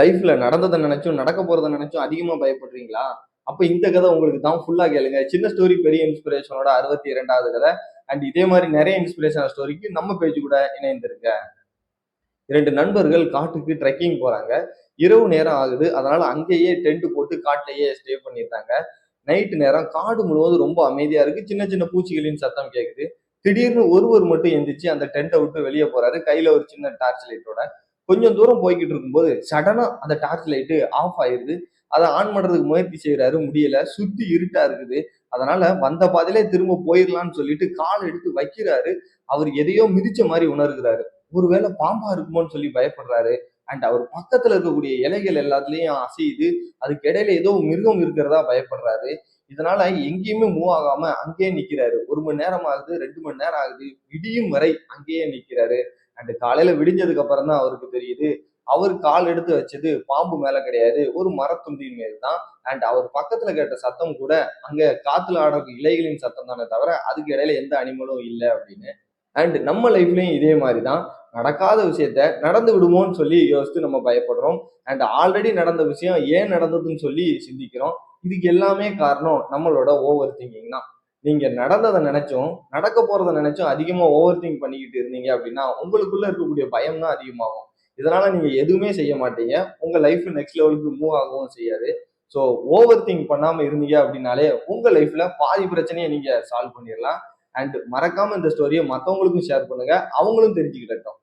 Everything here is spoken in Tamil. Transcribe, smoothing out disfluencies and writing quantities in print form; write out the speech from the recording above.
லைஃப்ல நடந்ததை நினைச்சும் நடக்க போறதை நினைச்சும் அதிகமா பயப்படுறீங்களா? அப்ப இந்த கதை உங்களுக்கு தான். ஃபுல்லா கேளுங்க. சின்ன ஸ்டோரி பெரிய இன்ஸ்பிரேஷனோட 62வது கதை. அண்ட் இதே மாதிரி நிறைய இன்ஸ்பிரேஷனல் ஸ்டோரிக்கு நம்ம பேஜ் கூட இணைந்திருங்க. 2 நண்பர்கள் காட்டுக்கு ட்ரெக்கிங் போறாங்க. இரவு நேரம் ஆகுது. அதனால அங்கேயே டென்ட் போட்டு காட்டுலயே ஸ்டே பண்ணிடுறாங்க. நைட் நேரம் காடு முழுவதும் ரொம்ப அமைதியா இருக்கு. சின்ன சின்ன பூச்சிகளின் சத்தம் கேக்குது. திடீர்னு ஒருவர் மட்டும் எந்திரிச்சு அந்த டென்ட்டை விட்டு வெளியே போறாரு. கையில ஒரு சின்ன டார்ச் லைட்டோட. கொஞ்சம் தூரம் போய்கிட்டு இருக்கும்போது சடனா அந்த டார்ச் லைட்டு ஆஃப் ஆயிருது. அதை ஆன் பண்றதுக்கு முயற்சி செய்யறாரு, முடியல. சுத்தி இருட்டா இருக்குது. அதனால வந்த பாதையிலே திரும்ப போயிடலாம்னு சொல்லிட்டு கால் எடுத்து வைக்கிறாரு. அவர் எதையோ மிதிச்ச மாதிரி உணர்கிறாரு. ஒருவேளை பாம்பா இருக்குமோன்னு சொல்லி பயப்படுறாரு. அண்ட் அவர் பக்கத்துல இருக்கக்கூடிய இலைகள் எல்லாத்துலயும் அசையுது. அதுக்கு இடையில ஏதோ மிருகம் இருக்கிறதா பயப்படுறாரு. இதனால எங்கேயுமே மூவ் ஆகாம அங்கேயே நிக்கிறாரு. 1 மணி நேரம் ஆகுது, 2 மணி நேரம் ஆகுது. விடியும் வரை அங்கேயே நிக்கிறாரு. அண்ட் காலையில விடிஞ்சதுக்கு அப்புறம் தான் அவருக்கு தெரியுது, அவர் கால் எடுத்து வச்சது பாம்பு மேல கிடையாது, ஒரு மரத்துண்டின் மேல் தான். அண்ட் அவர் பக்கத்துல கேட்ட சத்தம் கூட அங்க காத்துல ஆடுற இலைகளின் சத்தம் தானே தவிர அதுக்கு இடையில எந்த அனிமலும் இல்லை அப்படின்னு. அண்ட் நம்ம லைஃப்லயும் இதே மாதிரி தான். நடக்காத விஷயத்த நடந்து விடுமோன்னு சொல்லி யோசித்து நம்ம பயப்படுறோம். அண்ட் ஆல்ரெடி நடந்த விஷயம் ஏன் நடந்ததுன்னு சொல்லி சிந்திக்கிறோம். இதுக்கு எல்லாமே காரணம் நம்மளோட ஓவர் திங்கிங் தான். நீங்க நடந்ததை நினைச்சும் நடக்க போறதை நினைச்சும் அதிகமா ஓவர் திங்க் பண்ணிக்கிட்டு இருந்தீங்க அப்படின்னா உங்களுக்குள்ள இருக்கக்கூடிய பயம் தான் அதிகமாகும். இதனால நீங்க எதுவுமே செய்ய மாட்டீங்க. உங்க லைஃப் நெக்ஸ்ட் லெவலுக்கு மூவ் ஆகவும் செய்யாது. ஸோ ஓவர் திங்க் பண்ணாம இருந்தீங்க அப்படின்னாலே உங்க லைஃப்ல பாதி பிரச்சனையை நீங்க சால்வ் பண்ணிடலாம். அண்ட் மறக்காம இந்த ஸ்டோரியை மற்றவங்களுக்கும் ஷேர் பண்ணுங்க. அவங்களும் தெரிஞ்சுக்கிட்டோம்.